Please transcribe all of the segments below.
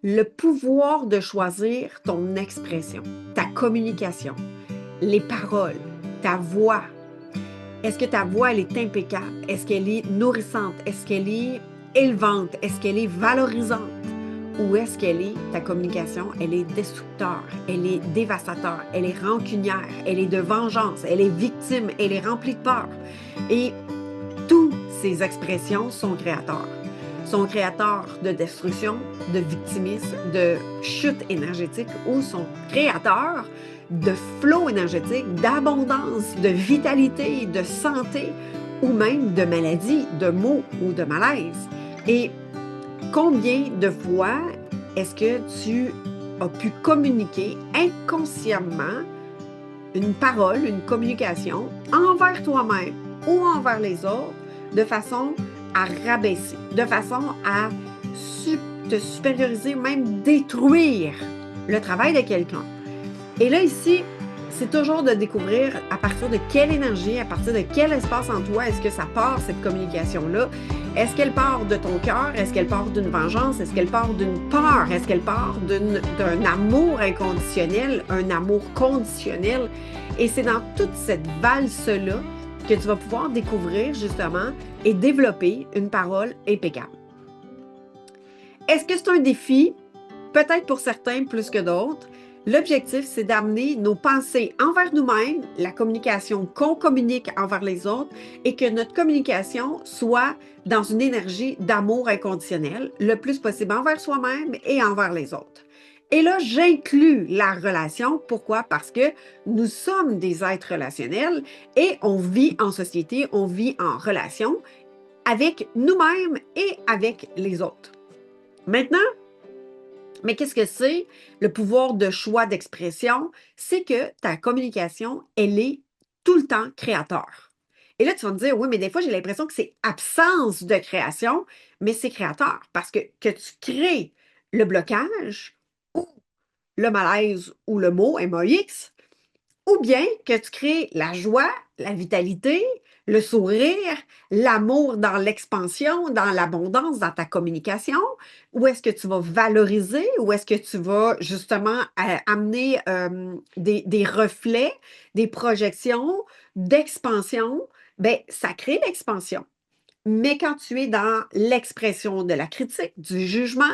le pouvoir de choisir ton expression, ta communication, les paroles, ta voix. Est-ce que ta voix, elle est impeccable? Est-ce qu'elle est nourrissante? Est-ce qu'elle est élevante? Est-ce qu'elle est valorisante? Ou est-ce qu'elle est, ta communication, elle est destructeur, elle est dévastateur, elle est rancunière, elle est de vengeance, elle est victime, elle est remplie de peur. Et toutes ces expressions sont créateurs. Sont créateurs de destruction, de victimisme, de chute énergétique ou sont créateurs de flot énergétique, d'abondance, de vitalité, de santé ou même de maladie, de maux ou de malaise. Et combien de fois est-ce que tu as pu communiquer inconsciemment une parole, une communication envers toi-même ou envers les autres de façon à rabaisser, de façon à te supérioriser, même détruire le travail de quelqu'un. Et là, ici, c'est toujours de découvrir à partir de quelle énergie, à partir de quel espace en toi est-ce que ça part, cette communication-là. Est-ce qu'elle part de ton cœur? Est-ce qu'elle part d'une vengeance? Est-ce qu'elle part d'une peur? Est-ce qu'elle part d'un amour inconditionnel, un amour conditionnel? Et c'est dans toute cette valse-là que tu vas pouvoir découvrir justement et développer une parole impeccable. Est-ce que c'est un défi? Peut-être pour certains plus que d'autres. L'objectif, c'est d'amener nos pensées envers nous-mêmes, la communication qu'on communique envers les autres et que notre communication soit dans une énergie d'amour inconditionnel, le plus possible envers soi-même et envers les autres. Et là, j'inclus la relation. Pourquoi? Parce que nous sommes des êtres relationnels et on vit en société, on vit en relation avec nous-mêmes et avec les autres. Maintenant, mais qu'est-ce que c'est le pouvoir de choix d'expression? C'est que ta communication, elle est tout le temps créateur. Et là, tu vas me dire, oui, mais des fois, j'ai l'impression que c'est absence de création, mais c'est créateur parce que tu crées le blocage ou le malaise ou le mot MAX, ou bien que tu crées la joie, la vitalité, le sourire, l'amour dans l'expansion, dans l'abondance, dans ta communication, ou est-ce que tu vas valoriser, ou est-ce que tu vas justement amener des reflets, des projections d'expansion, bien, ça crée l'expansion. Mais quand tu es dans l'expression de la critique, du jugement,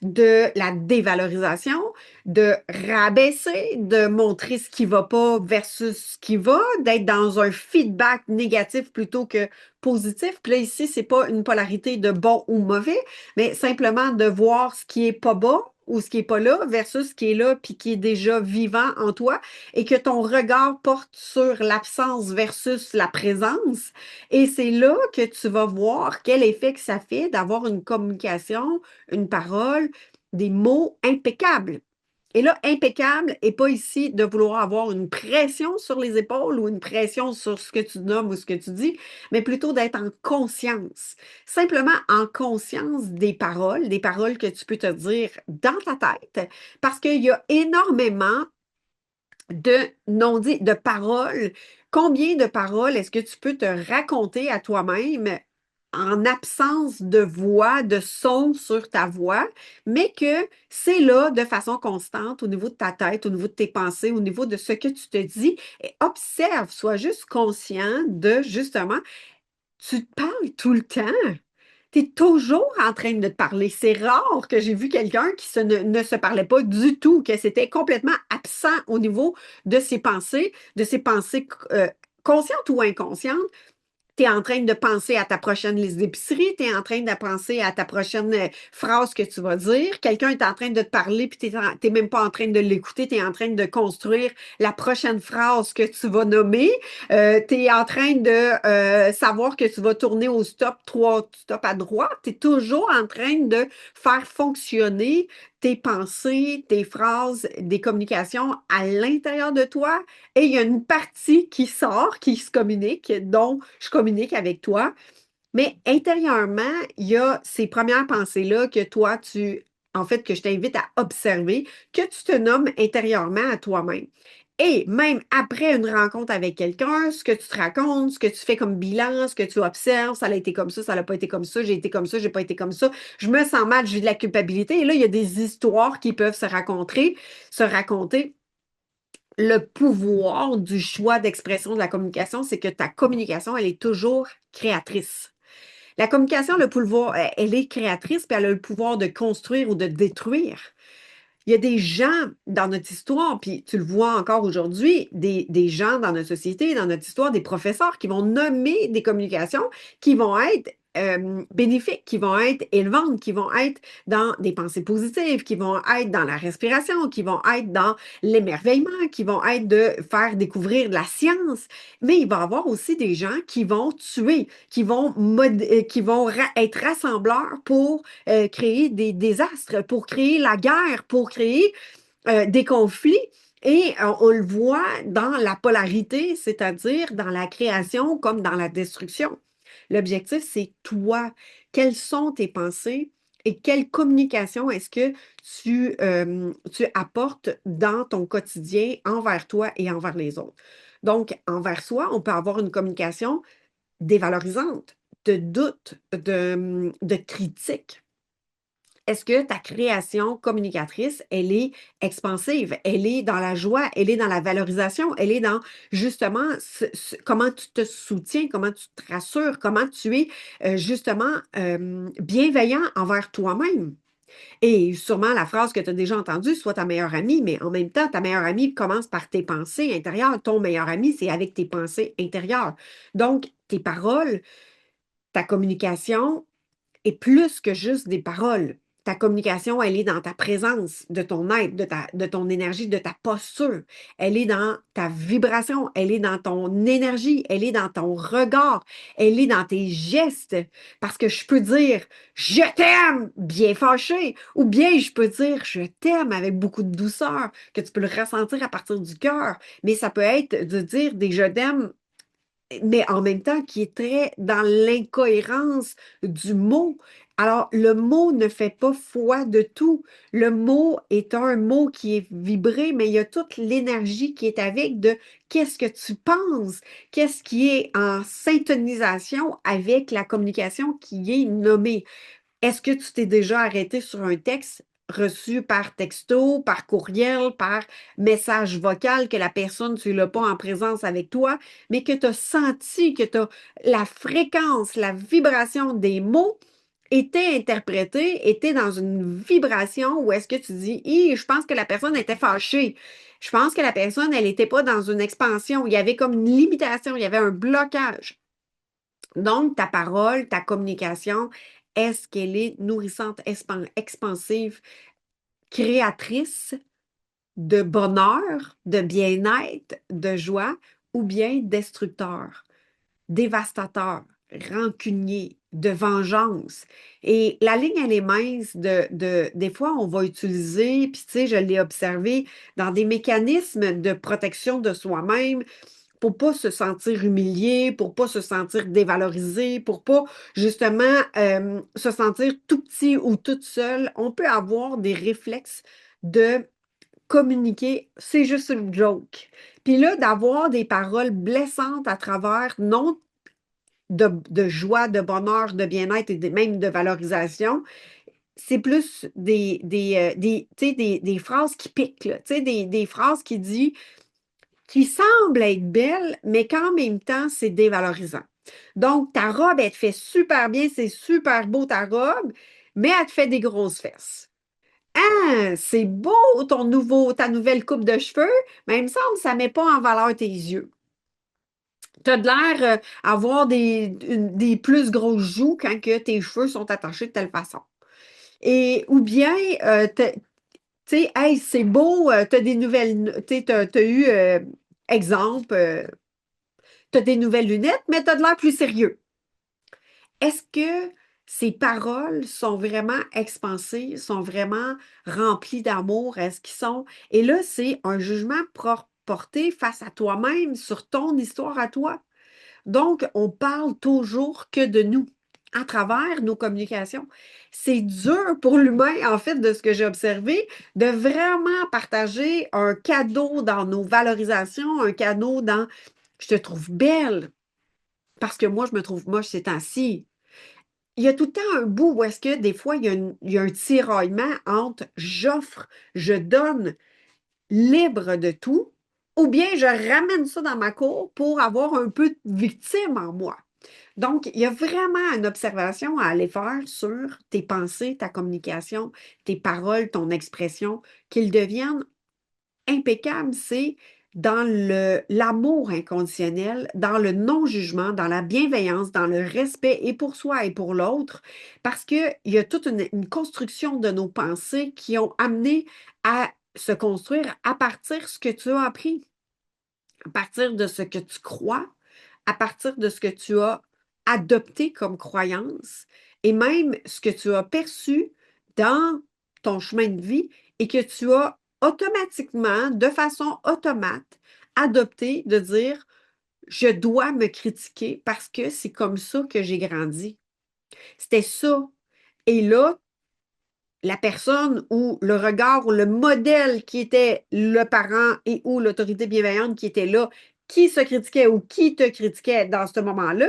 de la dévalorisation, de rabaisser, de montrer ce qui ne va pas versus ce qui va, d'être dans un feedback négatif plutôt que positif. Puis là, ici, ce n'est pas une polarité de bon ou mauvais, mais simplement de voir ce qui n'est pas bon ou ce qui n'est pas là versus ce qui est là puis qui est déjà vivant en toi et que ton regard porte sur l'absence versus la présence. Et c'est là que tu vas voir quel effet que ça fait d'avoir une communication, une parole, des mots impeccables. Et là, impeccable et pas ici de vouloir avoir une pression sur les épaules ou une pression sur ce que tu nommes ou ce que tu dis, mais plutôt d'être en conscience. Simplement en conscience des paroles que tu peux te dire dans ta tête, parce qu'il y a énormément de non-dits, de paroles. Combien de paroles est-ce que tu peux te raconter à toi-même en absence de voix, de son sur ta voix, mais que c'est là de façon constante au niveau de ta tête, au niveau de tes pensées, au niveau de ce que tu te dis. Et observe, sois juste conscient de justement, tu te parles tout le temps. Tu es toujours en train de te parler. C'est rare que j'ai vu quelqu'un qui ne se parlait pas du tout, que c'était complètement absent au niveau de ses pensées conscientes ou inconscientes. Tu es en train de penser à ta prochaine liste d'épicerie, tu es en train de penser à ta prochaine phrase que tu vas dire. Quelqu'un est en train de te parler, puis tu n'es même pas en train de l'écouter, tu es en train de construire la prochaine phrase que tu vas nommer. Tu es en train de savoir que tu vas tourner au stop, trois stops à droite. Tu es toujours en train de faire fonctionner tes pensées, tes phrases, des communications à l'intérieur de toi. Et il y a une partie qui sort, qui se communique, dont je communique avec toi. Mais intérieurement, il y a ces premières pensées-là que toi, en fait, que je t'invite à observer, que tu te nommes intérieurement à toi-même. Et même après une rencontre avec quelqu'un, ce que tu te racontes, ce que tu fais comme bilan, ce que tu observes, ça a été comme ça n'a pas été comme ça, j'ai été comme ça, j'ai pas été comme ça, je me sens mal, j'ai de la culpabilité. Et là, il y a des histoires qui peuvent se raconter. Le pouvoir du choix d'expression de la communication, c'est que ta communication, elle est toujours créatrice. La communication, le pouvoir, elle est créatrice, puis elle a le pouvoir de construire ou de détruire. Il y a des gens dans notre histoire, puis tu le vois encore aujourd'hui, des gens dans notre société, dans notre histoire, des professeurs qui vont nommer des communications qui vont être bénéfiques, qui vont être élevantes, qui vont être dans des pensées positives, qui vont être dans la respiration, qui vont être dans l'émerveillement, qui vont être de faire découvrir de la science. Mais il va y avoir aussi des gens qui vont tuer, qui vont être rassembleurs pour créer des désastres, pour créer la guerre, pour créer des conflits. Et on le voit dans la polarité, c'est-à-dire dans la création comme dans la destruction. L'objectif, c'est toi. Quelles sont tes pensées et quelle communication est-ce que tu apportes dans ton quotidien envers toi et envers les autres? Donc, envers soi, on peut avoir une communication dévalorisante, de doute, de critique. Est-ce que ta création communicatrice, elle est expansive, elle est dans la joie, elle est dans la valorisation, elle est dans justement comment tu te soutiens, comment tu te rassures, comment tu es justement bienveillant envers toi-même. Et sûrement la phrase que tu as déjà entendue, sois ta meilleure amie, mais en même temps, ta meilleure amie commence par tes pensées intérieures. Ton meilleur ami, c'est avec tes pensées intérieures. Donc, tes paroles, ta communication, et plus que juste des paroles. Ta communication, elle est dans ta présence, de ton être, de ton énergie, de ta posture. Elle est dans ta vibration, elle est dans ton énergie, elle est dans ton regard, elle est dans tes gestes. Parce que je peux dire je t'aime, bien fâché, ou bien je peux dire je t'aime avec beaucoup de douceur, que tu peux le ressentir à partir du cœur. Mais ça peut être de dire des je t'aime mais en même temps qui est très dans l'incohérence du mot. Alors, le mot ne fait pas foi de tout. Le mot est un mot qui est vibré, mais il y a toute l'énergie qui est avec de qu'est-ce que tu penses, qu'est-ce qui est en syntonisation avec la communication qui est nommée. Est-ce que tu t'es déjà arrêté sur un texte reçu par texto, par courriel, par message vocal que la personne, tu ne l'as pas en présence avec toi, mais que tu as senti que la fréquence, la vibration des mots était interprétée, était dans une vibration où est-ce que tu dis, je pense que la personne était fâchée. Je pense que la personne, elle n'était pas dans une expansion. Il y avait comme une limitation, il y avait un blocage. Donc, ta parole, ta communication, est-ce qu'elle est nourrissante, expansive, créatrice de bonheur, de bien-être, de joie, ou bien destructeur, dévastateur, rancunier, de vengeance? Et la ligne, elle est mince des fois, on va utiliser, puis tu sais, je l'ai observé, dans des mécanismes de protection de soi-même, pour pas se sentir humilié, pour pas se sentir dévalorisé, pour pas justement se sentir tout petit ou toute seule, on peut avoir des réflexes de communiquer, c'est juste une joke. Puis là, d'avoir des paroles blessantes à travers, non de joie, de bonheur, de bien-être et même de valorisation, c'est plus tu sais, des phrases qui piquent, là, tu sais, des phrases qui semble être belle, mais qu'en même temps, c'est dévalorisant. Donc, ta robe, elle te fait super bien, c'est super beau ta robe, mais elle te fait des grosses fesses. Ah, c'est beau ta nouvelle coupe de cheveux, mais il me semble que ça ne met pas en valeur tes yeux. Tu as de l'air avoir des plus grosses joues quand que tes cheveux sont attachés de telle façon. Et ou bien, tu sais, hey, c'est beau, tu as des nouvelles, tu sais, t'as eu, exemple, tu as des nouvelles lunettes, mais tu as de l'air plus sérieux. Est-ce que ces paroles sont vraiment expansives, sont vraiment remplies d'amour? Est-ce qu'ils sont... Et là, c'est un jugement porté face à toi-même sur ton histoire à toi. Donc, on parle toujours que de nous. à travers nos communications. C'est dur pour l'humain, en fait, de ce que j'ai observé, de vraiment partager un cadeau dans nos valorisations, un cadeau dans je te trouve belle parce que moi, je me trouve moche ces temps-ci. Il y a tout le temps un bout où est-ce que des fois, il y a un tiraillement entre j'offre, je donne libre de tout, ou bien je ramène ça dans ma cour pour avoir un peu de victime en moi. Donc, il y a vraiment une observation à aller faire sur tes pensées, ta communication, tes paroles, ton expression, qu'ils deviennent impeccables. C'est dans l'amour inconditionnel, dans le non-jugement, dans la bienveillance, dans le respect et pour soi et pour l'autre, parce qu'il y a toute une construction de nos pensées qui ont amené à se construire à partir de ce que tu as appris, à partir de ce que tu crois, à partir de ce que tu as adopté comme croyance et même ce que tu as perçu dans ton chemin de vie et que tu as automatiquement, de façon automate, adopté de dire, je dois me critiquer parce que c'est comme ça que j'ai grandi. C'était ça. Et là, la personne ou le regard ou le modèle qui était le parent et ou l'autorité bienveillante qui était là, qui se critiquait ou qui te critiquait dans ce moment-là,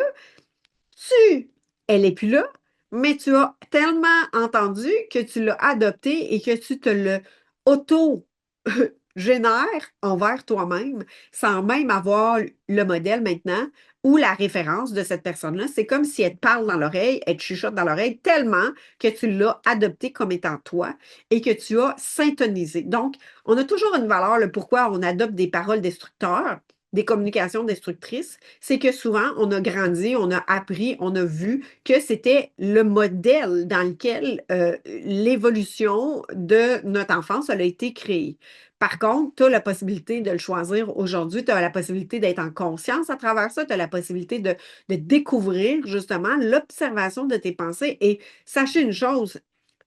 elle n'est plus là, mais tu as tellement entendu que tu l'as adopté et que tu te le auto-génères envers toi-même sans même avoir le modèle maintenant ou la référence de cette personne-là. C'est comme si elle te parle dans l'oreille, elle te chuchote dans l'oreille tellement que tu l'as adopté comme étant toi et que tu as syntonisé. Donc, on a toujours une valeur, le pourquoi on adopte des paroles destructeurs, des communications destructrices, c'est que souvent, on a grandi, on a appris, on a vu que c'était le modèle dans lequel l'évolution de notre enfance a été créée. Par contre, tu as la possibilité de le choisir aujourd'hui, tu as la possibilité d'être en conscience à travers ça, tu as la possibilité de découvrir justement l'observation de tes pensées. Et sachez une chose,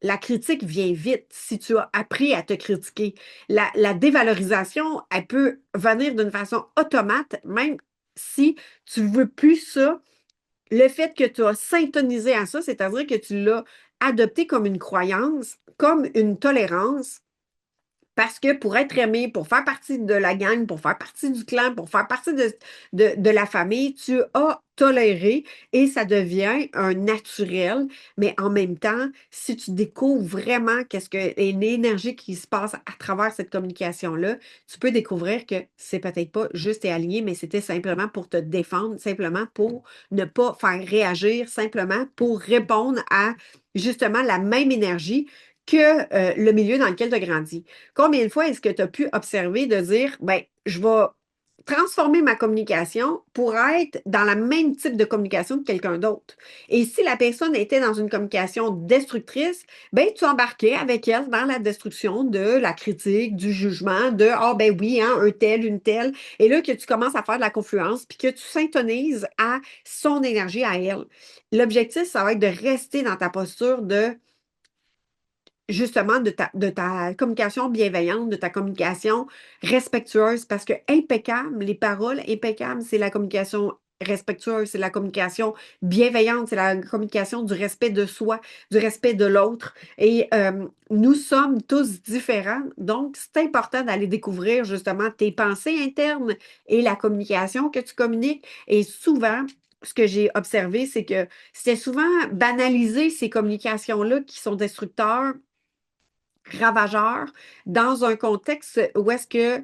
la critique vient vite si tu as appris à te critiquer. La dévalorisation, elle peut venir d'une façon automate, même si tu ne veux plus ça. Le fait que tu as syntonisé à ça, c'est-à-dire que tu l'as adopté comme une croyance, comme une tolérance, parce que pour être aimé, pour faire partie de la gang, pour faire partie du clan, pour faire partie de la famille, tu as toléré et ça devient un naturel. Mais en même temps, si tu découvres vraiment qu'est-ce que l'énergie qui se passe à travers cette communication-là, tu peux découvrir que c'est peut-être pas juste et aligné, mais c'était simplement pour te défendre, simplement pour ne pas faire réagir, simplement pour répondre à justement la même énergie que le milieu dans lequel tu as grandi. Combien de fois est-ce que tu as pu observer de dire, ben, je vais transformer ma communication pour être dans le même type de communication que quelqu'un d'autre. Et si la personne était dans une communication destructrice, ben, tu embarquais avec elle dans la destruction de la critique, du jugement, de ah ben oui, hein, un tel, une telle. Et là, que tu commences à faire de la confluence, puis que tu syntonises à son énergie à elle. L'objectif, ça va être de rester dans ta posture de justement de ta communication bienveillante, de ta communication respectueuse, parce que impeccable, les paroles impeccables, c'est la communication respectueuse, c'est la communication bienveillante, c'est la communication du respect de soi, du respect de l'autre. Et nous sommes tous différents, donc c'est important d'aller découvrir justement tes pensées internes et la communication que tu communiques. Et souvent, ce que j'ai observé, c'est que c'était souvent banaliser ces communications-là qui sont destructeurs ravageur dans un contexte où est-ce que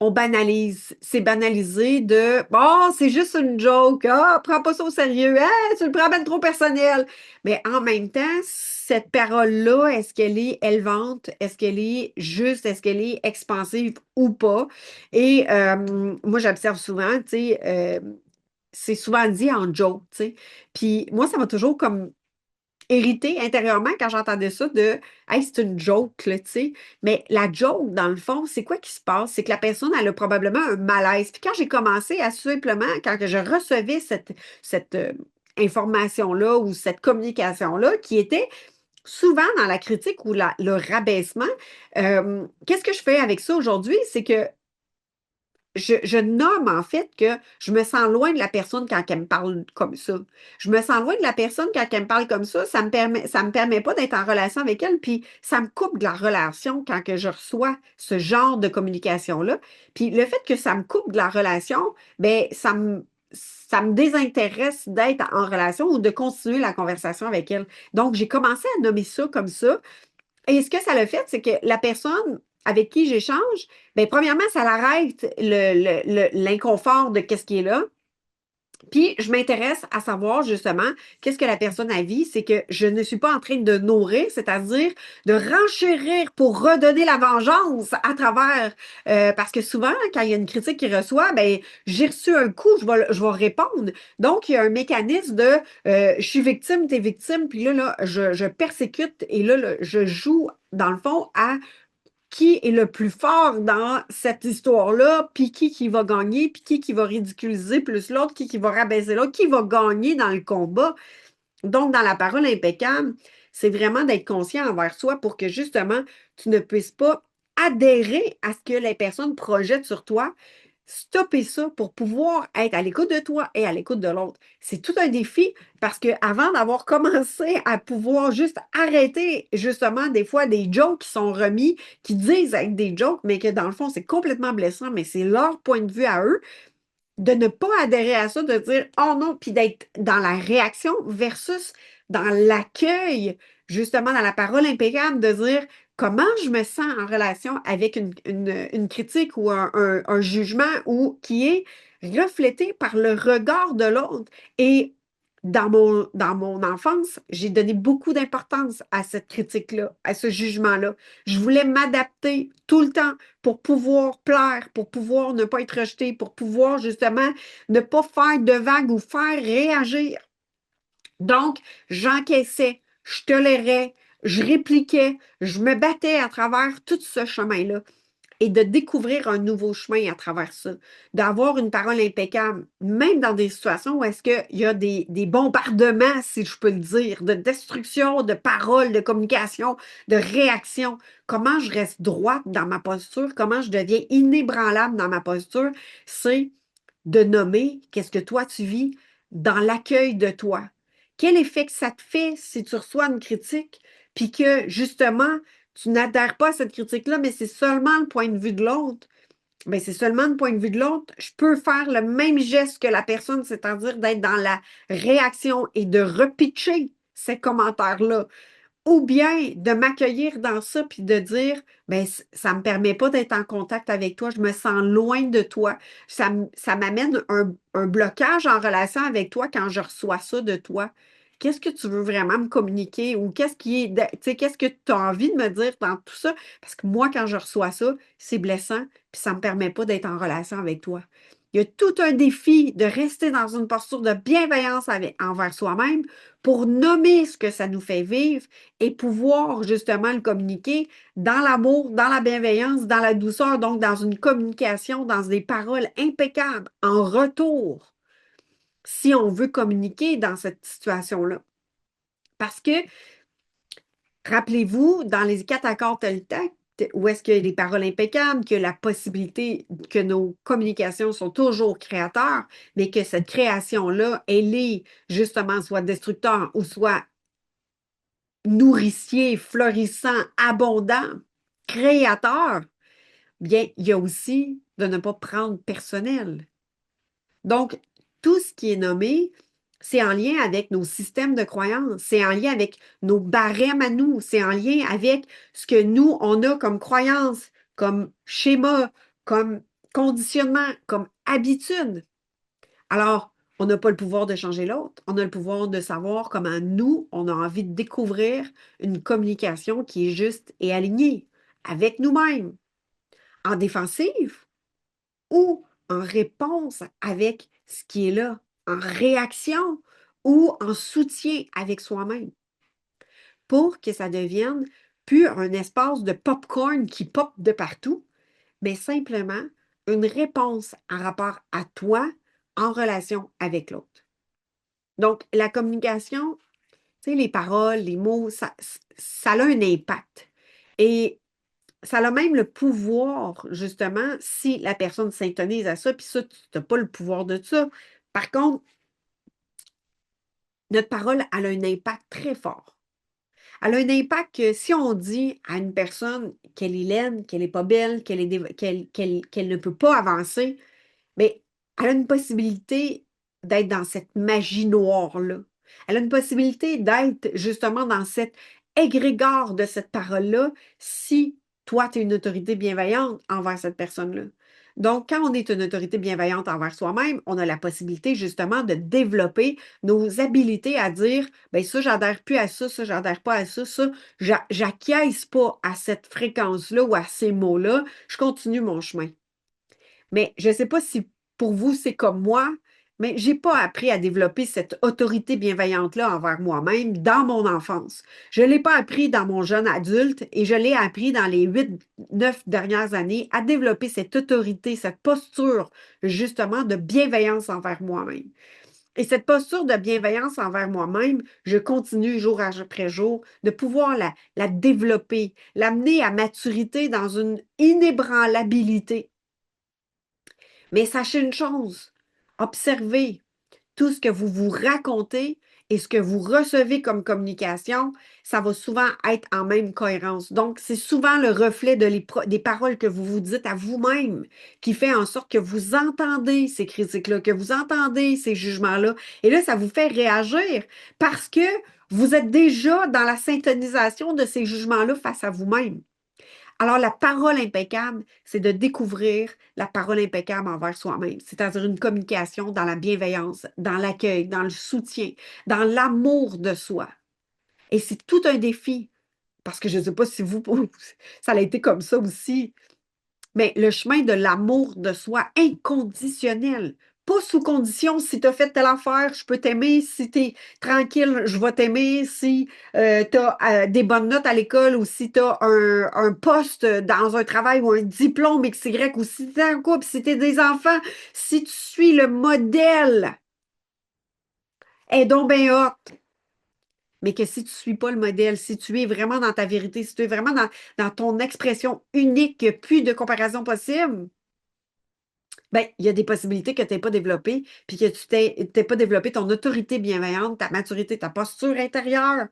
on banalise. C'est banalisé de bon, c'est juste une joke. Ah, prends pas ça au sérieux. Ah, tu le prends bien trop personnel. Mais en même temps, cette parole-là, est-ce qu'elle est élevante? Est-ce qu'elle est juste? Est-ce qu'elle est expansive ou pas? Et moi, j'observe souvent, tu sais, c'est souvent dit en joke, tu sais. Puis moi, ça m'a toujours comme irritée intérieurement quand j'entendais ça de Hey, c'est une joke, là, tu sais. Mais la joke, dans le fond, c'est quoi qui se passe? C'est que la personne, elle a probablement un malaise. Puis quand j'ai commencé à simplement, quand que je recevais cette information-là ou cette communication-là, qui était souvent dans la critique ou le rabaissement, qu'est-ce que je fais avec ça aujourd'hui? C'est que je nomme en fait que je me sens loin de la personne quand elle me parle comme ça. Je me sens loin de la personne quand elle me parle comme ça me permet pas d'être en relation avec elle, puis ça me coupe de la relation quand que je reçois ce genre de communication-là. Puis le fait que ça me coupe de la relation, ben ça me désintéresse d'être en relation ou de continuer la conversation avec elle. Donc, j'ai commencé à nommer ça comme ça. Et ce que ça l'a fait, c'est que la personne avec qui j'échange, bien, premièrement, ça l'arrête l'inconfort de qu'est-ce qui est là. Puis, je m'intéresse à savoir justement qu'est-ce que la personne a vit. C'est que je ne suis pas en train de nourrir, c'est-à-dire de renchérir pour redonner la vengeance à travers. Parce que souvent, quand il y a une critique qui reçoit, ben j'ai reçu un coup, je vais répondre. Donc, il y a un mécanisme de je suis victime, t'es victime, puis là, je persécute et là, je joue, dans le fond, à qui est le plus fort dans cette histoire-là, puis qui va gagner, puis qui va ridiculiser plus l'autre, qui va rabaisser l'autre, qui va gagner dans le combat. Donc, dans la parole impeccable, c'est vraiment d'être conscient envers soi pour que justement, tu ne puisses pas adhérer à ce que les personnes projettent sur toi. Stopper ça pour pouvoir être à l'écoute de toi et à l'écoute de l'autre. C'est tout un défi parce que avant d'avoir commencé à pouvoir juste arrêter justement des fois des jokes qui sont remis, qui disent être des jokes, mais que dans le fond, c'est complètement blessant, mais c'est leur point de vue à eux, de ne pas adhérer à ça, de dire oh non, puis d'être dans la réaction versus dans l'accueil, justement dans la parole impeccable, de dire comment je me sens en relation avec une critique ou un jugement ou qui est reflété par le regard de l'autre. Et dans mon enfance, j'ai donné beaucoup d'importance à cette critique-là, à ce jugement-là. Je voulais m'adapter tout le temps pour pouvoir plaire, pour pouvoir ne pas être rejeté, pour pouvoir justement ne pas faire de vagues ou faire réagir. Donc, j'encaissais, je tolérais, je répliquais, je me battais à travers tout ce chemin-là et de découvrir un nouveau chemin à travers ça, d'avoir une parole impeccable, même dans des situations où est-ce qu'il y a des bombardements, si je peux le dire, de destruction, de paroles, de communication, de réaction. Comment je reste droite dans ma posture, comment je deviens inébranlable dans ma posture, c'est de nommer qu'est-ce que toi tu vis dans l'accueil de toi. Quel effet que ça te fait si tu reçois une critique, puis que justement, tu n'adhères pas à cette critique-là, mais c'est seulement le point de vue de l'autre. Mais c'est seulement le point de vue de l'autre. Je peux faire le même geste que la personne, c'est-à-dire d'être dans la réaction et de repitcher ces commentaires-là ou bien de m'accueillir dans ça puis de dire, ben ça me permet pas d'être en contact avec toi, je me sens loin de toi. Ça m'amène un blocage en relation avec toi quand je reçois ça de toi. Qu'est-ce que tu veux vraiment me communiquer ou qu'est-ce qui est, tu sais, qu'est-ce que tu as envie de me dire dans tout ça? Parce que moi, quand je reçois ça, c'est blessant puis ça me permet pas d'être en relation avec toi. Il y a tout un défi de rester dans une posture de bienveillance envers soi-même pour nommer ce que ça nous fait vivre et pouvoir justement le communiquer dans l'amour, dans la bienveillance, dans la douceur, donc dans une communication, dans des paroles impeccables en retour, si on veut communiquer dans cette situation-là. Parce que, rappelez-vous, dans les quatre accords Toltec, où est-ce qu'il y a des paroles impeccables, que la possibilité que nos communications sont toujours créateurs, mais que cette création-là, elle est justement soit destructeur ou soit nourricier, florissant, abondant, créateur, bien, il y a aussi de ne pas prendre personnel. Donc, tout ce qui est nommé, c'est en lien avec nos systèmes de croyances, c'est en lien avec nos barèmes à nous, c'est en lien avec ce que nous, on a comme croyances, comme schéma, comme conditionnement, comme habitude. Alors, on n'a pas le pouvoir de changer l'autre. On a le pouvoir de savoir comment nous, on a envie de découvrir une communication qui est juste et alignée avec nous-mêmes, en défensive ou en réponse avec ce qui est là, en réaction ou en soutien avec soi-même, pour que ça devienne plus un espace de popcorn qui pop de partout, mais simplement une réponse en rapport à toi en relation avec l'autre. Donc, la communication, tu sais, les paroles, les mots, ça a un impact. Et ça a même le pouvoir, justement, si la personne s'intonise à ça, puis ça, tu n'as pas le pouvoir de ça. Par contre, notre parole, elle a un impact très fort. Elle a un impact que si on dit à une personne qu'elle est laide, qu'elle n'est pas belle, qu'elle ne peut pas avancer, mais elle a une possibilité d'être dans cette magie noire-là. Elle a une possibilité d'être justement dans cet égrégore de cette parole-là si toi, tu es une autorité bienveillante envers cette personne-là. Donc, quand on est une autorité bienveillante envers soi-même, on a la possibilité justement de développer nos habilités à dire, ben ça, j'adhère plus à ça, ça, j'adhère pas à ça, ça, j'acquiesce pas à cette fréquence-là ou à ces mots-là, je continue mon chemin. Mais je ne sais pas si pour vous, c'est comme moi, mais je n'ai pas appris à développer cette autorité bienveillante-là envers moi-même dans mon enfance. Je ne l'ai pas appris dans mon jeune adulte et je l'ai appris dans les 8, 9 dernières années à développer cette autorité, cette posture justement de bienveillance envers moi-même. Et cette posture de bienveillance envers moi-même, je continue jour après jour de pouvoir la développer, l'amener à maturité dans une inébranlabilité. Mais sachez une chose, observez tout ce que vous vous racontez et ce que vous recevez comme communication, ça va souvent être en même cohérence. Donc, c'est souvent le reflet des paroles que vous vous dites à vous-même qui fait en sorte que vous entendez ces critiques-là, que vous entendez ces jugements-là. Et là, ça vous fait réagir parce que vous êtes déjà dans la syntonisation de ces jugements-là face à vous-même. Alors, la parole impeccable, c'est de découvrir la parole impeccable envers soi-même, c'est-à-dire une communication dans la bienveillance, dans l'accueil, dans le soutien, dans l'amour de soi. Et c'est tout un défi, parce que je ne sais pas si vous, ça a été comme ça aussi, mais le chemin de l'amour de soi inconditionnel, pas sous condition, si tu as fait telle affaire, je peux t'aimer, si tu es tranquille, je vais t'aimer, si tu as des bonnes notes à l'école ou si tu as un poste dans un travail ou un diplôme XY ou si tu es en couple, si tu es des enfants, si tu suis le modèle, est donc bien hot. Mais que si tu ne suis pas le modèle, si tu es vraiment dans ta vérité, si tu es vraiment dans ton expression unique, plus de comparaison possible, ben, il y a des possibilités que tu n'aies pas développées, puis que tu t'aies pas développé ton autorité bienveillante, ta maturité, ta posture intérieure,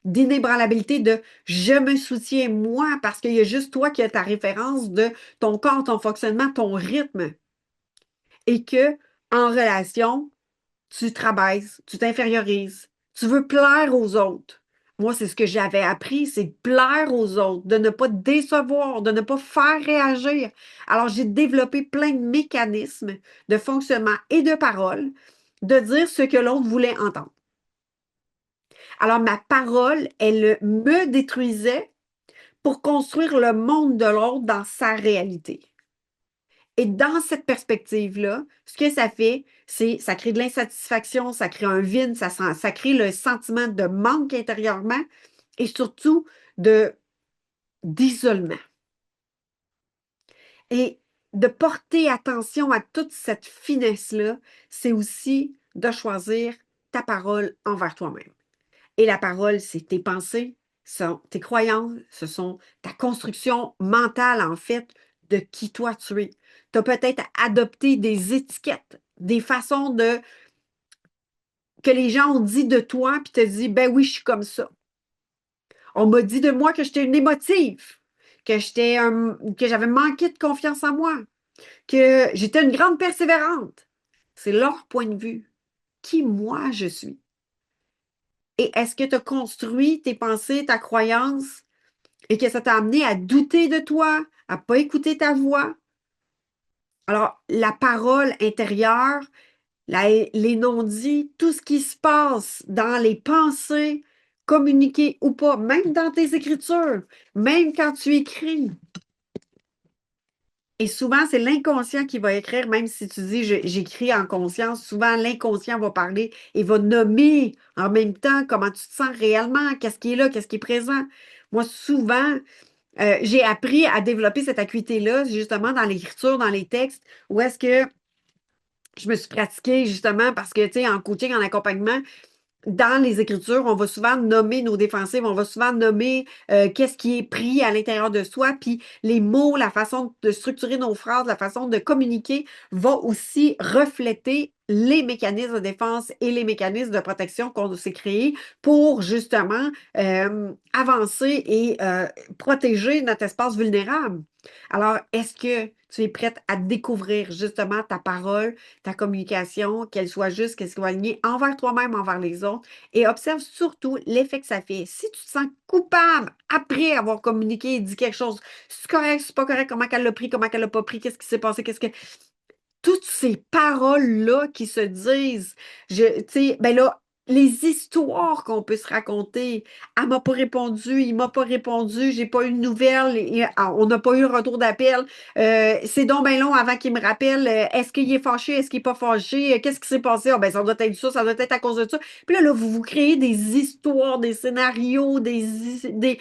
d'inébranlabilité de je me soutiens moi parce qu'il y a juste toi qui as ta référence de ton corps, ton fonctionnement, ton rythme. Et que en relation, tu te rabaisses, tu t'infériorises, tu veux plaire aux autres. Moi, c'est ce que j'avais appris, c'est de plaire aux autres, de ne pas décevoir, de ne pas faire réagir. Alors, j'ai développé plein de mécanismes de fonctionnement et de parole, de dire ce que l'autre voulait entendre. Alors, ma parole, elle me détruisait pour construire le monde de l'autre dans sa réalité. Et dans cette perspective-là, ce que ça fait, c'est ça crée de l'insatisfaction, ça crée un vide, ça crée le sentiment de manque intérieurement et surtout d'isolement. Et de porter attention à toute cette finesse-là, c'est aussi de choisir ta parole envers toi-même. Et la parole, c'est tes pensées, sont tes croyances, ce sont ta construction mentale, en fait, de qui toi tu es. Tu as peut-être adopté des étiquettes, des façons que les gens ont dit de toi, puis tu as dit, ben oui, je suis comme ça. On m'a dit de moi que j'étais une émotive, que j'avais manqué de confiance en moi, que j'étais une grande persévérante. C'est leur point de vue. Qui moi je suis? Et est-ce que tu as construit tes pensées, ta croyance et que ça t'a amené à douter de toi, à ne pas écouter ta voix? Alors, la parole intérieure, les non-dits, tout ce qui se passe dans les pensées, communiquées ou pas, même dans tes écritures, même quand tu écris. Et souvent, c'est l'inconscient qui va écrire, même si tu dis j'écris en conscience, souvent l'inconscient va parler et va nommer en même temps comment tu te sens réellement, qu'est-ce qui est là, qu'est-ce qui est présent. Moi, souvent, j'ai appris à développer cette acuité-là, justement, dans l'écriture, dans les textes, où est-ce que je me suis pratiquée, justement, parce que, tu sais, en coaching, en accompagnement, dans les Écritures, on va souvent nommer nos défensives, on va souvent nommer qu'est-ce qui est pris à l'intérieur de soi, puis les mots, la façon de structurer nos phrases, la façon de communiquer va aussi refléter les mécanismes de défense et les mécanismes de protection qu'on s'est créés pour justement avancer et protéger notre espace vulnérable. Alors, est-ce que tu es prête à découvrir justement ta parole, ta communication, qu'elle soit juste, qu'elle soit alignée envers toi-même, envers les autres, et observe surtout l'effet que ça fait. Si tu te sens coupable après avoir communiqué et dit quelque chose, c'est correct, c'est pas correct, comment qu'elle l'a pris, comment qu'elle l'a pas pris, qu'est-ce qui s'est passé, qu'est-ce que toutes ces paroles-là qui se disent, tu sais, ben là, les histoires qu'on peut se raconter. Elle m'a pas répondu, il m'a pas répondu, j'ai pas eu de nouvelles, on n'a pas eu de retour d'appel. C'est donc bien long avant qu'il me rappelle. Est-ce qu'il est fâché, est-ce qu'il est pas fâché? Qu'est-ce qui s'est passé? Ah, ben, ça doit être ça doit être à cause de ça. Puis là, vous vous créez des histoires, des scénarios, des,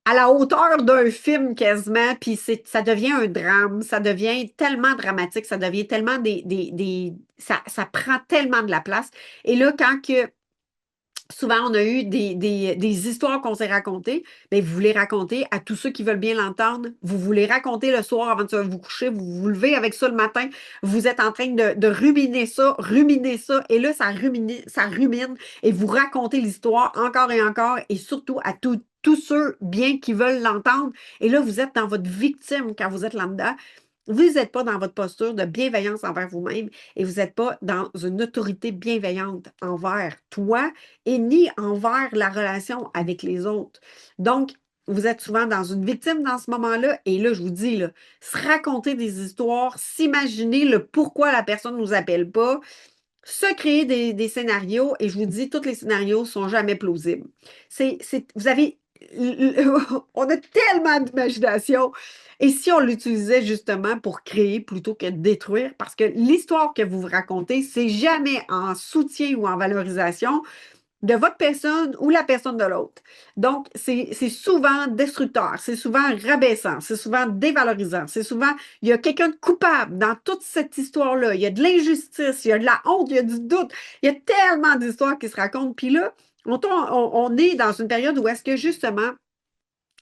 à la hauteur d'un film quasiment, puis ça devient un drame, ça devient tellement dramatique, ça devient tellement ça prend tellement de la place. Et là, quand que souvent on a eu des histoires qu'on s'est racontées, bien, vous les racontez à tous ceux qui veulent bien l'entendre. Vous voulez raconter le soir avant de vous coucher, vous vous levez avec ça le matin, vous êtes en train de ruminer ça, et là, ça rumine, et vous racontez l'histoire encore et surtout à tous ceux bien qui veulent l'entendre. Et là, vous êtes dans votre victime quand vous êtes là-dedans. Vous n'êtes pas dans votre posture de bienveillance envers vous-même et vous n'êtes pas dans une autorité bienveillante envers toi et ni envers la relation avec les autres. Donc, vous êtes souvent dans une victime dans ce moment-là. Et là, je vous dis, là, se raconter des histoires, s'imaginer le pourquoi la personne ne nous appelle pas, se créer des scénarios. Et je vous dis, tous les scénarios ne sont jamais plausibles. Vous avez, on a tellement d'imagination. Et si on l'utilisait justement pour créer plutôt que de détruire, parce que l'histoire que vous vous racontez, c'est jamais en soutien ou en valorisation de votre personne ou la personne de l'autre. Donc, c'est souvent destructeur, c'est souvent rabaissant, c'est souvent dévalorisant, c'est souvent, il y a quelqu'un de coupable dans toute cette histoire-là. Il y a de l'injustice, il y a de la honte, il y a du doute. Il y a tellement d'histoires qui se racontent. Puis là, on est dans une période où est-ce que justement,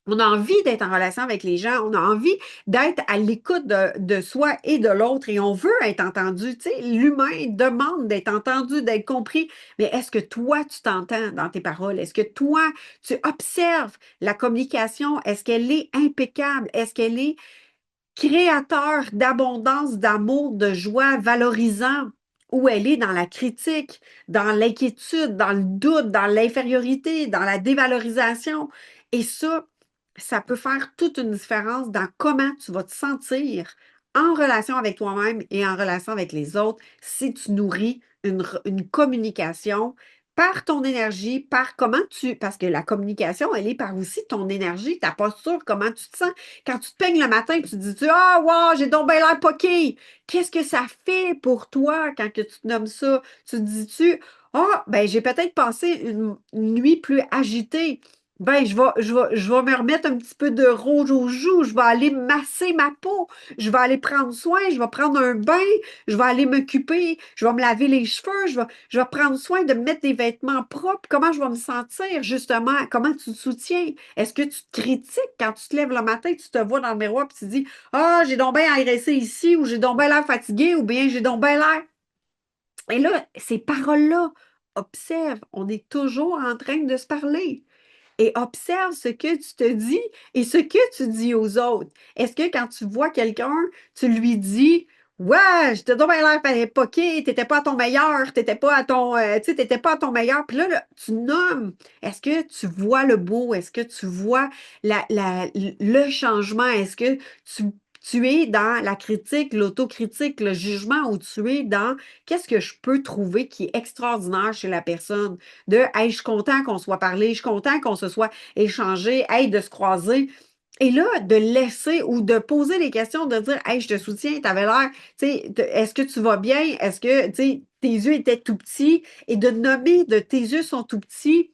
on a envie d'être en relation avec les gens, on a envie d'être à l'écoute de soi et de l'autre et on veut être entendu. Tu sais, l'humain demande d'être entendu, d'être compris. Mais est-ce que toi, tu t'entends dans tes paroles? Est-ce que toi, tu observes la communication? Est-ce qu'elle est impeccable? Est-ce qu'elle est créateur d'abondance, d'amour, de joie, valorisant? Ou elle est dans la critique, dans l'inquiétude, dans le doute, dans l'infériorité, dans la dévalorisation? Et ça peut faire toute une différence dans comment tu vas te sentir en relation avec toi-même et en relation avec les autres si tu nourris une communication par ton énergie, par comment parce que la communication, elle est par aussi ton énergie, ta posture, comment tu te sens. Quand tu te peignes le matin, tu te dis, ah, wow, j'ai donc bien l'air poqué. Qu'est-ce que ça fait pour toi quand que tu te nommes ça? Tu te dis-tu, ah, ben, j'ai peut-être passé une nuit plus agitée. Ben, je vais me remettre un petit peu de rouge aux joues, je vais aller masser ma peau, je vais aller prendre soin, je vais prendre un bain, je vais aller m'occuper, je vais me laver les cheveux, je vais prendre soin de me mettre des vêtements propres. Comment je vais me sentir, justement? Comment tu te soutiens? Est-ce que tu te critiques quand tu te lèves le matin, tu te vois dans le miroir et tu te dis, ah, j'ai donc bien agressé ici, ou j'ai donc bien l'air fatigué, ou bien j'ai donc bien l'air. Et là, ces paroles-là, observe, on est toujours en train de se parler et observe ce que tu te dis et ce que tu dis aux autres. Est-ce que quand tu vois quelqu'un, tu lui dis ouais, j'étais donc bien l'air poqué, t'étais pas à ton meilleur, t'étais pas à ton, tu sais, t'étais pas à ton meilleur. Puis là, tu nommes. Est-ce que tu vois le beau? Est-ce que tu vois le changement? Est-ce que tu es dans la critique, l'autocritique, le jugement, ou tu es dans qu'est-ce que je peux trouver qui est extraordinaire chez la personne? De hey, je suis content qu'on soit parlé, je suis content qu'on se soit échangé, hey, de se croiser. Et là, de laisser ou de poser les questions, de dire hey, je te soutiens, tu avais l'air, tu sais, est-ce que tu vas bien? Est-ce que, tu sais, tes yeux étaient tout petits? Et de nommer de tes yeux sont tout petits,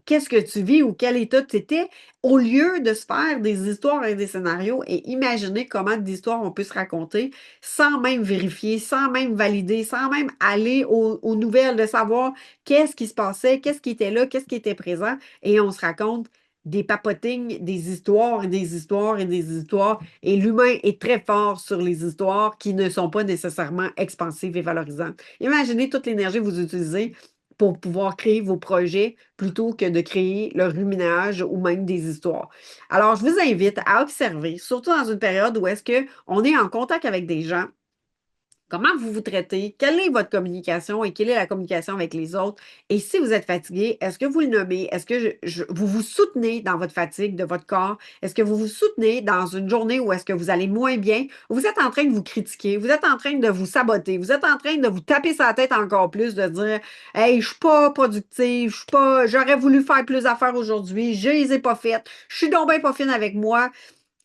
qu'est-ce que tu vis ou quel état tu étais, au lieu de se faire des histoires et des scénarios et imaginer comment d'histoires on peut se raconter sans même vérifier, sans même valider, sans même aller aux nouvelles de savoir qu'est-ce qui se passait, qu'est-ce qui était là, qu'est-ce qui était présent, et on se raconte des papotines, des histoires et des histoires et des histoires. Et l'humain est très fort sur les histoires qui ne sont pas nécessairement expansives et valorisantes. Imaginez toute l'énergie que vous utilisez pour pouvoir créer vos projets plutôt que de créer le ruminage ou même des histoires. Alors, je vous invite à observer, surtout dans une période où est-ce qu'on est en contact avec des gens. Comment vous vous traitez? Quelle est votre communication et quelle est la communication avec les autres? Et si vous êtes fatigué, est-ce que vous le nommez? Est-ce que vous vous soutenez dans votre fatigue de votre corps? Est-ce que vous vous soutenez dans une journée où est-ce que vous allez moins bien? Vous êtes en train de vous critiquer, vous êtes en train de vous saboter, vous êtes en train de vous taper sa tête encore plus, de dire hey, je suis pas productive, je suis pas, j'aurais voulu faire plus d'affaires aujourd'hui, je les ai pas faites, je suis donc bien pas fine avec moi.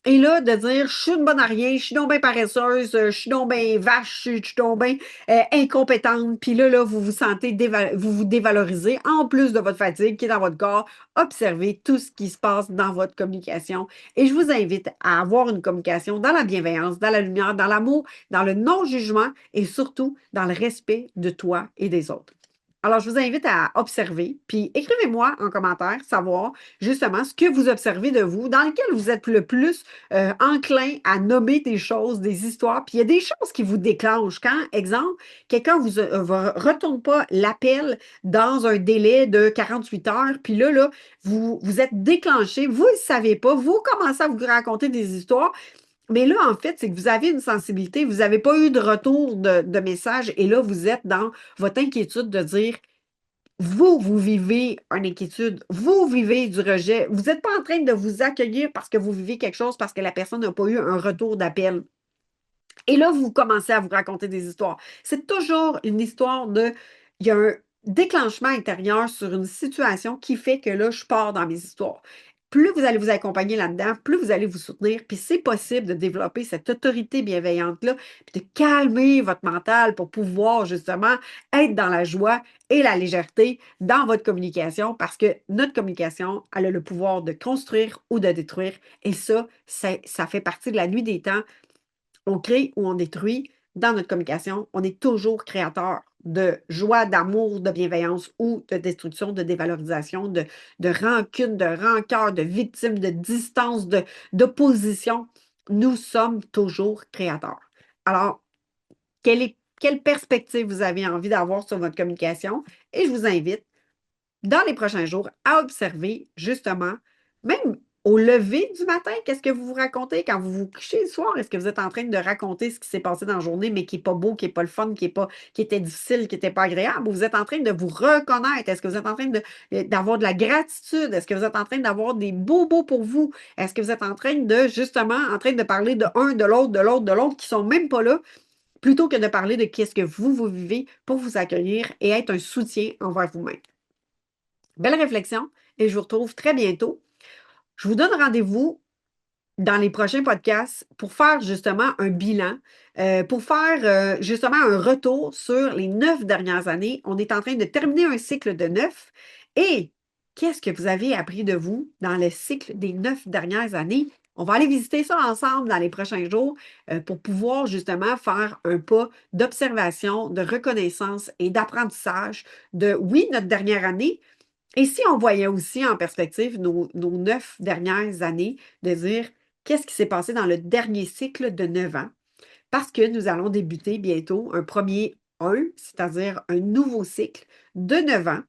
Et là, de dire, je suis une bonne à rien, je suis donc bien paresseuse, je suis donc bien vache, je suis donc bien incompétente. Puis là, vous vous sentez, vous vous dévalorisez en plus de votre fatigue qui est dans votre corps. Observez tout ce qui se passe dans votre communication. Et je vous invite à avoir une communication dans la bienveillance, dans la lumière, dans l'amour, dans le non-jugement et surtout dans le respect de toi et des autres. Alors, je vous invite à observer, puis écrivez-moi en commentaire, savoir justement ce que vous observez de vous, dans lequel vous êtes le plus enclin à nommer des choses, des histoires. Puis il y a des choses qui vous déclenchent. Quand, exemple, quelqu'un vous retourne pas l'appel dans un délai de 48 heures, puis là, vous êtes déclenché, vous ne le savez pas, vous commencez à vous raconter des histoires. Mais là, en fait, c'est que vous avez une sensibilité, vous n'avez pas eu de retour de message, et là, vous êtes dans votre inquiétude de dire vous vivez une inquiétude, vous vivez du rejet. Vous n'êtes pas en train de vous accueillir parce que vous vivez quelque chose, parce que la personne n'a pas eu un retour d'appel. Et là, vous commencez à vous raconter des histoires. C'est toujours une histoire de... Il y a un déclenchement intérieur sur une situation qui fait que là, je pars dans mes histoires. Plus vous allez vous accompagner là-dedans, plus vous allez vous soutenir, puis c'est possible de développer cette autorité bienveillante-là, puis de calmer votre mental pour pouvoir justement être dans la joie et la légèreté dans votre communication, parce que notre communication, elle a le pouvoir de construire ou de détruire, et ça fait partie de la nuit des temps. On crée ou on détruit dans notre communication. On est toujours créateur de joie, d'amour, de bienveillance ou de destruction, de dévalorisation, de rancune, de rancœur, de victime, de distance, d'opposition. Nous sommes toujours créateurs. Alors, quelle perspective vous avez envie d'avoir sur votre communication? Et je vous invite dans les prochains jours à observer justement, même au lever du matin, qu'est-ce que vous vous racontez quand vous vous couchez le soir? Est-ce que vous êtes en train de raconter ce qui s'est passé dans la journée, mais qui n'est pas beau, qui n'est pas le fun, qui était difficile, qui n'était pas agréable? Ou vous êtes en train de vous reconnaître? Est-ce que vous êtes en train d'avoir de la gratitude? Est-ce que vous êtes en train d'avoir des bobos pour vous? Est-ce que vous êtes en train de, justement, en train de parler de un, de l'autre, de l'autre, de l'autre, qui sont même pas là, plutôt que de parler de qu'est-ce que vous vivez pour vous accueillir et être un soutien envers vous-même? Belle réflexion et je vous retrouve très bientôt. Je vous donne rendez-vous dans les prochains podcasts pour faire justement un bilan, pour faire justement un retour sur les 9 dernières années. On est en train de terminer un cycle de 9 et qu'est-ce que vous avez appris de vous dans le cycle des 9 dernières années? On va aller visiter ça ensemble dans les prochains jours pour pouvoir justement faire un pas d'observation, de reconnaissance et d'apprentissage de, oui, notre dernière année, et si on voyait aussi en perspective nos 9 dernières années, de dire qu'est-ce qui s'est passé dans le dernier cycle de 9 ans, parce que nous allons débuter bientôt un premier 1, c'est-à-dire un nouveau cycle de 9 ans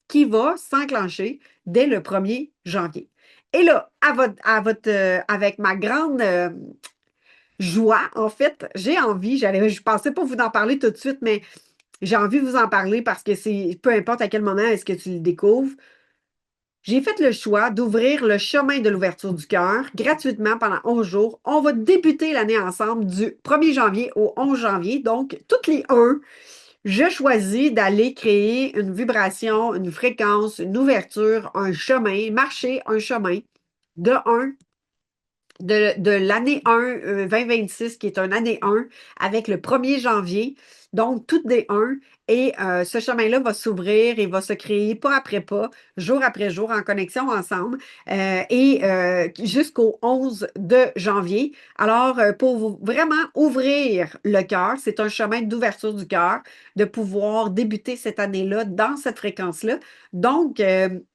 qui va s'enclencher dès le 1er janvier. Et là, avec ma grande joie, en fait, j'ai envie, je pensais pas vous en parler tout de suite, mais j'ai envie de vous en parler parce que c'est peu importe à quel moment est-ce que tu le découvres. J'ai fait le choix d'ouvrir le chemin de l'ouverture du cœur gratuitement pendant 11 jours. On va débuter l'année ensemble du 1er janvier au 11 janvier. Donc, toutes les 1, je choisis d'aller créer une vibration, une fréquence, une ouverture, un chemin, marcher un chemin de 1 de l'année 1, 2026, qui est une année 1, avec le 1er janvier. Donc, tout des 1 et ce chemin-là va s'ouvrir et va se créer pas après pas, jour après jour, en connexion ensemble et jusqu'au 11 de janvier. Alors, pour vraiment ouvrir le cœur, c'est un chemin d'ouverture du cœur, de pouvoir débuter cette année-là dans cette fréquence-là. Donc,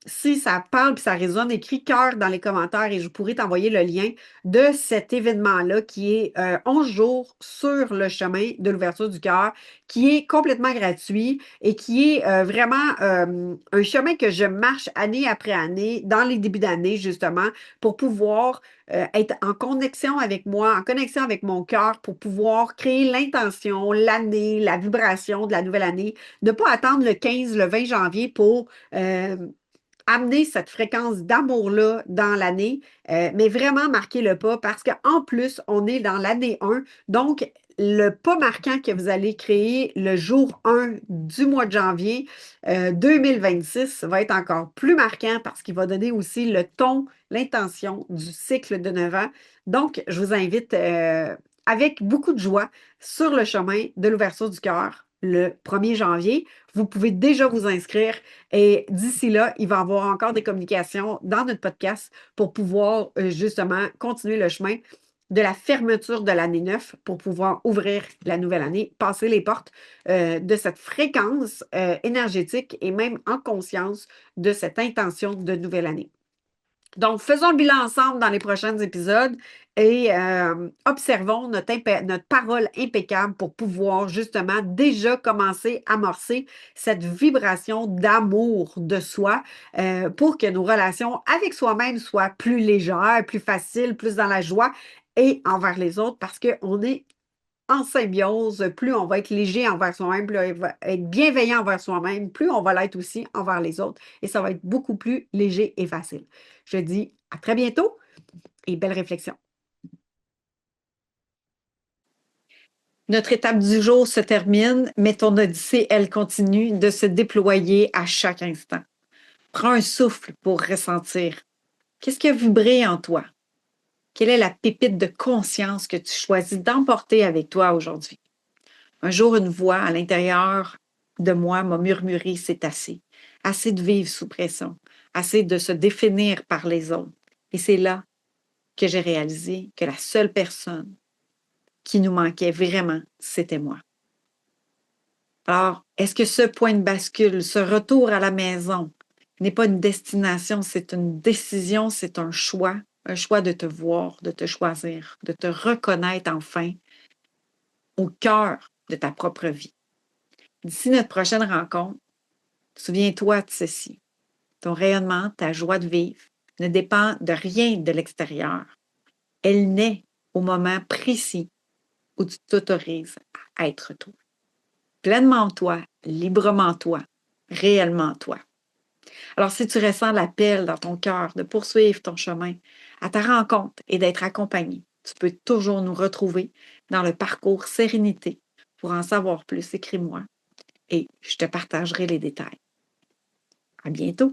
si ça parle puis ça résonne, écris cœur dans les commentaires et je pourrai t'envoyer le lien de cet événement-là qui est 11 jours sur le chemin de l'ouverture du cœur, qui est complètement gratuit et qui est vraiment un chemin que je marche année après année, dans les débuts d'année, justement, pour pouvoir être en connexion avec moi, en connexion avec mon cœur, pour pouvoir créer l'intention, l'année, la vibration de la nouvelle année. Ne pas attendre le 15, le 20 janvier pour amener cette fréquence d'amour-là dans l'année, mais vraiment marquer le pas parce qu'en plus, on est dans l'année 1. Donc, le pas marquant que vous allez créer le jour 1 du mois de janvier 2026 va être encore plus marquant parce qu'il va donner aussi le ton, l'intention du cycle de 9 ans. Donc, je vous invite avec beaucoup de joie sur le chemin de l'ouverture du cœur le 1er janvier. Vous pouvez déjà vous inscrire et d'ici là, il va y avoir encore des communications dans notre podcast pour pouvoir justement continuer le chemin de la fermeture de l'année 9 pour pouvoir ouvrir la nouvelle année, passer les portes de cette fréquence énergétique et même en conscience de cette intention de nouvelle année. Donc, faisons le bilan ensemble dans les prochains épisodes et observons notre parole impeccable pour pouvoir justement déjà commencer à amorcer cette vibration d'amour de soi pour que nos relations avec soi-même soient plus légères, plus faciles, plus dans la joie et envers les autres parce qu'on est en symbiose, plus on va être léger envers soi-même, plus on va être bienveillant envers soi-même, plus on va l'être aussi envers les autres et ça va être beaucoup plus léger et facile. Je dis à très bientôt et belle réflexion. Notre étape du jour se termine, mais ton odyssée, elle continue de se déployer à chaque instant. Prends un souffle pour ressentir. Qu'est-ce qui a vibré en toi? Quelle est la pépite de conscience que tu choisis d'emporter avec toi aujourd'hui? Un jour, une voix à l'intérieur de moi m'a murmuré, c'est assez. Assez de vivre sous pression, assez de se définir par les autres. Et c'est là que j'ai réalisé que la seule personne qui nous manquait vraiment, c'était moi. Alors, est-ce que ce point de bascule, ce retour à la maison, n'est pas une destination, c'est une décision, c'est un choix de te voir, de te choisir, de te reconnaître enfin au cœur de ta propre vie. D'ici notre prochaine rencontre, souviens-toi de ceci. Ton rayonnement, ta joie de vivre ne dépend de rien de l'extérieur. Elle naît au moment précis où tu t'autorises à être toi. Pleinement toi, librement toi, réellement toi. Alors, si tu ressens l'appel dans ton cœur de poursuivre ton chemin à ta rencontre et d'être accompagné, tu peux toujours nous retrouver dans le parcours Sérénité. Pour en savoir plus, écris-moi et je te partagerai les détails. À bientôt!